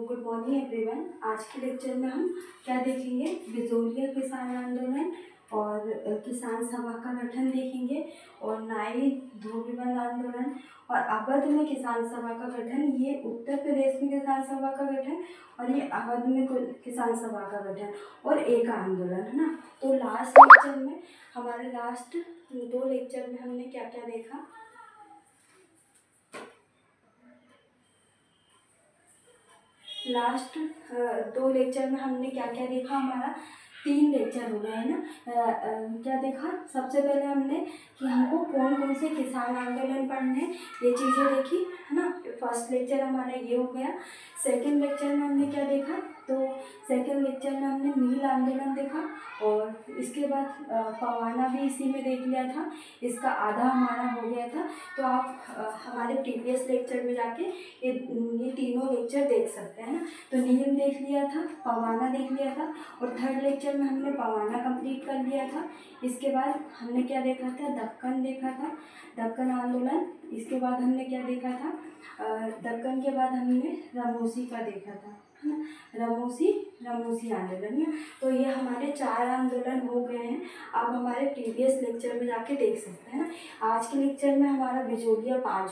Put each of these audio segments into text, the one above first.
Good morning everyone. आज के lecture में हम क्या देखेंगे, बिजोलिया किसान आंदोलन और किसान सभा का गठन देखेंगे और नाई धोबीबंद आंदोलन और अवध में किसान सभा का गठन। ये उत्तर प्रदेश में किसान सभा का गठन और ये अवध में किसान सभा का गठन और एक आंदोलन, है ना। तो लास्ट लेक्चर में हमारे लास्ट 2 लेक्चर में हमने क्या क्या देखा। लास्ट 2 लेक्चर में हमने क्या क्या देखा, हमारा 3 लेक्चर हो गए, है ना। क्या देखा, सबसे पहले हमने कि हमको कौन कौन से किसान आंदोलन पढ़ने, ये चीज़ें देखी, है ना। फर्स्ट लेक्चर हमारा ये हो गया। सेकंड लेक्चर में हमने क्या देखा, तो सेकंड लेक्चर में हमने नील आंदोलन देखा और इसके बाद पवाना भी इसी में देख लिया था, इसका आधा हमारा हो गया था। तो आप हमारे प्रीवियस लेक्चर में जाके ये तीनों लेक्चर देख सकते हैं ना। तो नील देख लिया था, पवाना देख लिया था और थर्ड लेक्चर में हमने पवाना कंप्लीट कर लिया था। इसके बाद हमने क्या देखा था, दक्कन देखा था, दक्कन आंदोलन। इसके बाद हमने क्या देखा था, दक्कन के बाद हमने रमोसी का देखा था, है ना, रमोसी आंदोलन है। तो ये हमारे 4 आंदोलन हो गए हैं। आप हमारे प्रीवियस लेक्चर में जाके देख सकते हैं ना। आज के लेक्चर में हमारा बिजोलिया 5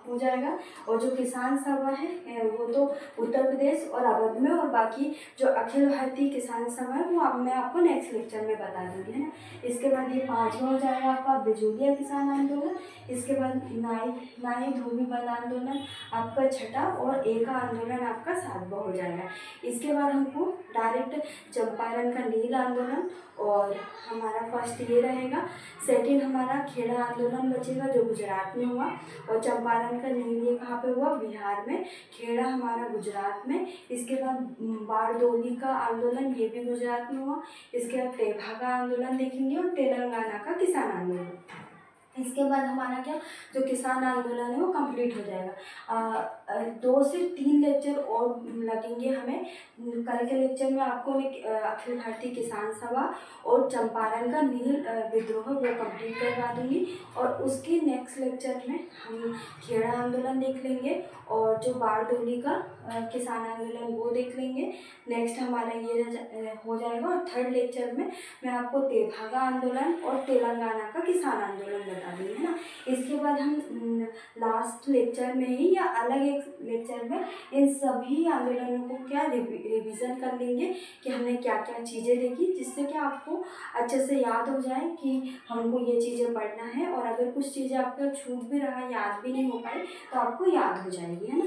हो जाएगा और जो किसान सभा है वो तो उत्तर प्रदेश और अवध में, और बाकी जो अखिल भारतीय किसान सभा है वो अब मैं आपको नेक्स्ट लेक्चर में बता दूँगी, है ना। इसके बाद ये 5वां हो जाएगा आपका बिजोलिया किसान आंदोलन। इसके बाद नाई धोबीबंद आंदोलन आपका 6ठा और एक आंदोलन आपका 7वां हो जाएगा। इसके बाद हमको डायरेक्ट चंपारण का नील आंदोलन और हमारा फर्स्ट ये रहेगा। सेकंड हमारा खेड़ा आंदोलन बचेगा जो गुजरात में हुआ, और चंपारण का नील ये कहाँ पे हुआ, बिहार में। खेड़ा हमारा गुजरात में। इसके बाद बारडोली का आंदोलन ये भी गुजरात में हुआ। इसके बाद तेभागा आंदोलन देखेंगे और तेलंगाना का किसान आंदोलन। इसके बाद हमारा क्या, जो किसान आंदोलन है वो कंप्लीट हो जाएगा। 2 से 3 लेक्चर और लगेंगे हमें। कल के लेक्चर में आपको मैं अखिल भारतीय किसान सभा और चंपारण का नील विद्रोह वो कंप्लीट करवा दूँगी, और उसके नेक्स्ट लेक्चर में हम खेड़ा आंदोलन देख लेंगे और जो बारडोली का किसान आंदोलन वो देख लेंगे। नेक्स्ट हमारा ये हो जाएगा, और थर्ड लेक्चर में मैं आपको तेभागा आंदोलन और तेलंगाना का किसान आंदोलन बता दूँगी, है ना। इसके बाद हम लास्ट लेक्चर में ही या अलग एक लेक्चर में इन सभी आंदोलनों को क्या रिवीजन कर लेंगे कि हमने क्या क्या चीज़ें देखी, जिससे कि आपको अच्छे से याद हो जाए कि हमको ये चीज़ें पढ़ना है। और अगर कुछ चीज़ें आपका छूट भी रहा, याद भी नहीं हो पाई, तो आपको याद हो जाएगी, है ना।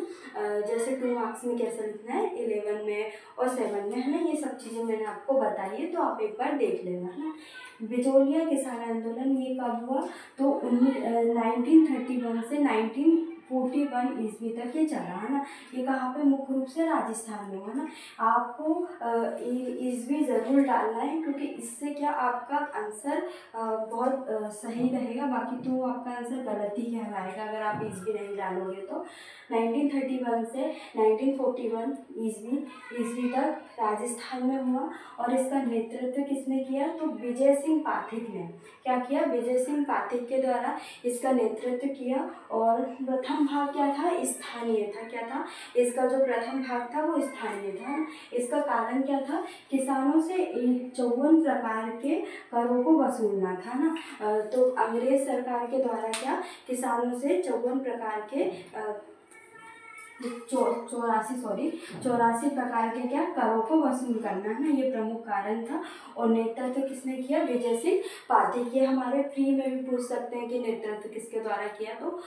जैसे 2 मार्क्स में कैसे लिखना है, 11 में और 7 में, है ना। ये सब चीज़ें मैंने आपको बताई है, तो आप एक बार देख लेना, है ना। बिजोलिया किसान आंदोलन ये कब हुआ, तो 1931 से 1941 ईस्वी तक ये चला, है ना। ये कहाँ पे, मुख्य रूप से राजस्थान में, है ना। आपको ईस्वी ज़रूर डालना है, क्योंकि इससे क्या आपका आंसर बहुत सही रहेगा। बाकी तो आपका आंसर गलत ही कहलाएगा अगर आप ईस्वी नहीं डालोगे तो। 1931 से 1941 ईस्वी तक राजस्थान में हुआ, और इसका नेतृत्व किसने किया, तो विजय सिंह पाठक ने क्या किया, विजय सिंह पाठक के द्वारा इसका नेतृत्व किया। और प्रथम भाग क्या था, स्थानीय था। क्या था, इसका जो प्रथम भाग था वो स्थानीय था। इसका कारण क्या था, किसानों से 54 प्रकार के करों को वसूलना था ना। तो अंग्रेज सरकार के द्वारा क्या, किसानों से 54 प्रकार के 84 प्रकार के क्या करों को वसूल करना है, ये प्रमुख कारण था। और नेतृत्व किसने किया, विजय सिंह पाठक। ये हमारे प्री में भी पूछ सकते हैं कि नेतृत्व किसके द्वारा किया, तो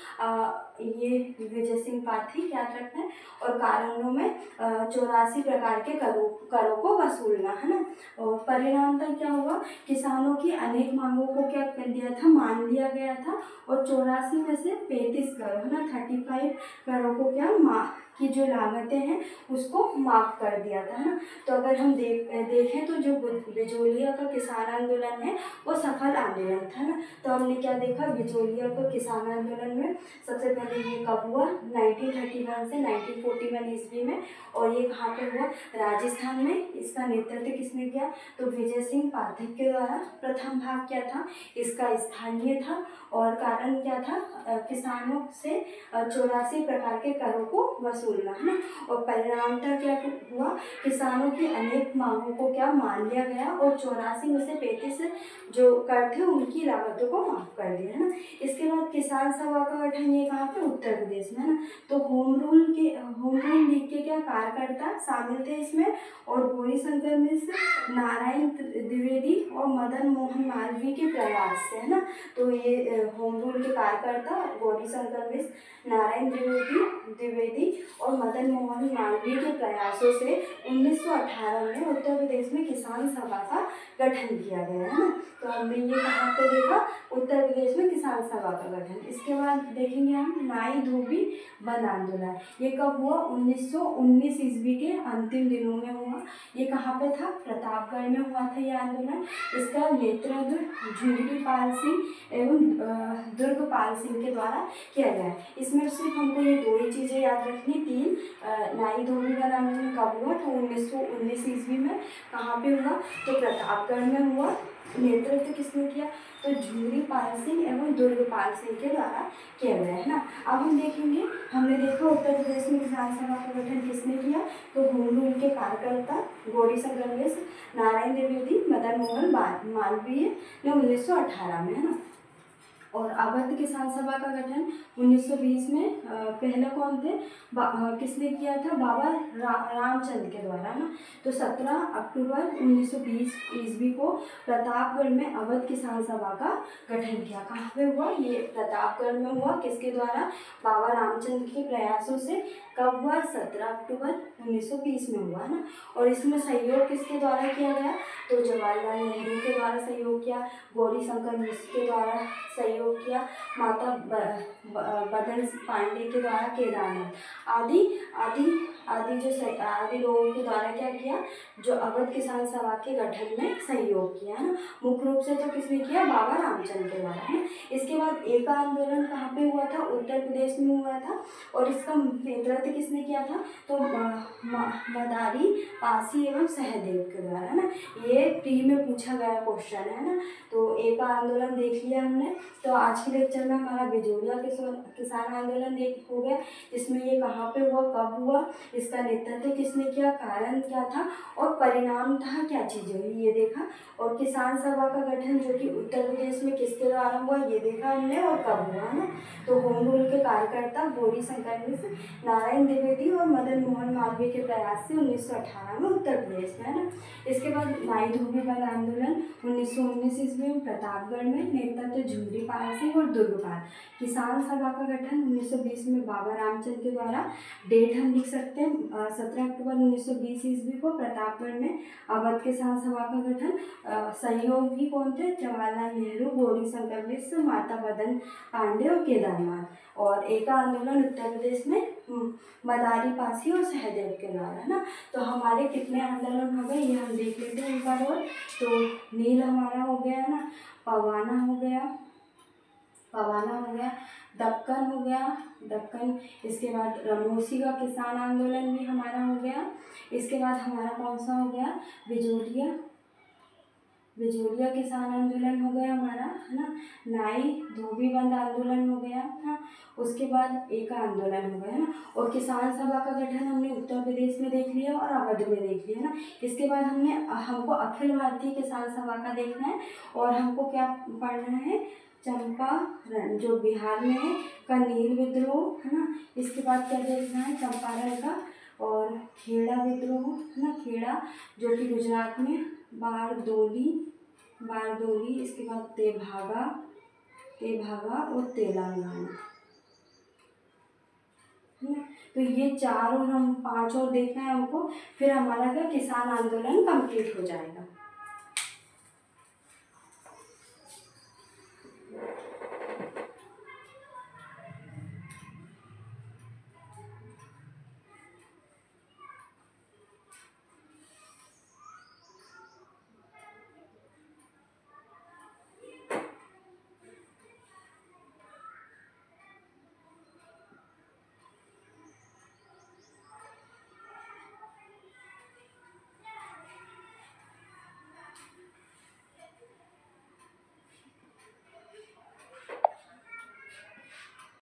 ये विजय सिंह पाठक याद रखना है। और कारणों में 84 प्रकार के करों को वसूलना, है ना। और परिणामतः क्या हुआ, किसानों की अनेक मांगों को क्या कर दिया था, मान लिया गया था, और 84 में से 35 करोड़, है ना, 35 करोड़ को क्या की जो लागतें हैं उसको माफ़ कर दिया था, है ना। तो अगर हम देखें तो जो बिजोलिया का किसान आंदोलन है वो सफल आंदोलन था ना। तो हमने क्या देखा, बिजोलिया का किसान आंदोलन में सबसे पहले ये कब हुआ, 1931 से 1941 ईस्वी में, और ये कहाँ पे हुआ, राजस्थान में। इसका नेतृत्व किसने किया, तो विजय सिंह पाठक के द्वारा। प्रथम भाग क्या था, इसका स्थानीय था, और कारण क्या था, किसानों से 84 प्रकार के करों को वसूल वसूलना, है ना। और परिणामतः क्या हुआ, किसानों की अनेक मांगों को क्या मान लिया गया और 84 में से 35 जो कर थे उनकी लागतों को माफ कर दिया, है ना। इसके बाद किसान सभा का गठन ये कहाँ पे, उत्तर प्रदेश में, है ना। तो होम रूल लीग के क्या कार्यकर्ता शामिल थे इसमें, और गौरीशंकर मिश्र, नारायण द्विवेदी और मदन मोहन मालवीय के प्रयास से, है ना। तो ये होम रूल के कार्यकर्ता गौरीशंकर मिश्र, नारायण द्विवेदी और मदन मोहन मालवीय के प्रयासों से 1918 में उत्तर प्रदेश में किसान सभा का गठन किया गया, है ना। तो हमने ये कहाँ पे देखा, उत्तर प्रदेश में किसान सभा का गठन। इसके बाद देखेंगे हम नाई धोबी बंद आंदोलन। ये कब हुआ, 1919 ईस्वी के अंतिम दिनों में हुआ। ये कहाँ पे था, प्रतापगढ़ में हुआ था ये आंदोलन। इसका नेतृत्व झुंझुनू पाल सिंह एवं दुर्गपाल सिंह के द्वारा किया गया। इसमें सिर्फ हमको ये दो ही चीज़ें याद रखनी, तीन, नाई धोबी बंद आंदोलन कब हुआ, तो 1919 ईस्वी में। कहाँ पे हुआ, तो प्रतापगढ़ में हुआ। नेतृत्व किसने किया, तो झुंझुनू पाल सिंह एवं दुर्गपाल सिंह के द्वारा किया गया, है ना। अब हम देखेंगे, हमने देखा उत्तर प्रदेश में किसान सभा का गठन किसने किया, तो होम रूल के कार्यकर्ता गौरीशंकर मिश्र, नारायण द्विवेदी, मदन मोहन मालवीय ने 1918 में, है ना। और अवध किसान सभा का गठन 1920 में पहले कौन थे, किसने किया था, बाबा रामचंद्र के द्वारा, ना। तो 17 अक्टूबर 1920 ईस्वी को प्रतापगढ़ में अवध किसान सभा का गठन किया। कहाँ पे हुआ, ये प्रतापगढ़ में हुआ। किसके द्वारा, बाबा रामचंद्र के प्रयासों से। कब हुआ, 17 अक्टूबर 1920 में हुआ, ना। और इसमें सहयोग किसके द्वारा किया गया, तो जवाहरलाल नेहरू के द्वारा सहयोग किया, गौरीशंकर मिश्र के द्वारा सहयोग किया, माता बदन पांडे के द्वारा केदारनाथ आदि लोगों के द्वारा क्या किया, जो अवध किसान सभा के गठन में सहयोग किया, ना। मुख्य रूप से तो किसने किया, बाबा रामचंद्र के द्वारा, है। इसके बाद एक आंदोलन कहाँ पे हुआ था, उत्तर प्रदेश में हुआ था। और इसका नेतृत्व किसने किया था, तो मदारी पासी एवं सहदेव के द्वारा, है ना। ये प्री में पूछा गया क्वेश्चन है ना। तो एक आंदोलन देख लिया हमने। तो आज के लेक्चर में हमारा बिजोरिया किसान आंदोलन हो गया, जिसमें ये कहाँ पे हुआ, कब हुआ, इसका नेतृत्व किसने किया, कारण क्या था और परिणाम था, क्या चीज़ें हुई, ये देखा। और किसान सभा का गठन जो कि उत्तर प्रदेश में किसके द्वारा हुआ, ये देखा हमने, और कब हुआ, ना। तो होम रूल के कार्यकर्ता गौरीशंकर मिश्र, नारायण द्विवेदी और मदन मोहन मालवीय के प्रयास से 1918 में उत्तर प्रदेश में, है ना। इसके बाद नाई धोबी बंद आंदोलन 1919 ईस्वी में प्रतापगढ़ में, नेतृत्व झुंझुनू पाल सिंह और दुर्गपाल। किसान सभा का गठन 1920 में बाबा रामचंद्र के द्वारा। डेट हम लिख सकते हैं 17 अक्टूबर 1920 ईस्वी को प्रतापगढ़ में अवध किसान सभा का गठन। सहयोगी कौन थे, जवाहरलाल नेहरू, गौरीशंकर मिश्र, माता बदन पांडे और केदारनाथ। और एक आंदोलन उत्तर प्रदेश में मदारी पासी और सहदेव के द्वारा, है ना। तो हमारे कितने आंदोलन हो गए ये हम देख लेते हैं एक बार और। तो नील हमारा हो गया, ना। पवाना हो गया, दक्कन हो गया, इसके बाद रमोसी का किसान आंदोलन भी हमारा हो गया। इसके बाद हमारा कौन सा हो गया, बिजोरिया किसान आंदोलन हो गया हमारा, है ना। नाई धोबी बंद आंदोलन हो गया, है। उसके बाद एक आंदोलन हो गया, है ना। और किसान सभा का गठन हमने उत्तर प्रदेश में देख लिया और अवध में देख लिया, ना। इसके बाद हमको अखिल भारतीय किसान सभा का देखना है। और हमको क्या पढ़ना है, चंपारण जो बिहार में है का नील विद्रोह, है ना। इसके बाद क्या देखना है, चंपारण का, और खेड़ा विद्रोह, है ना, खेड़ा जो कि गुजरात में, बारदोली, इसके बाद तेभागा और तेलंगाना, है ना। तो ये 4 और हम 5 और देखना है हमको, फिर हमारा क्या किसान आंदोलन कंप्लीट हो जाएगा।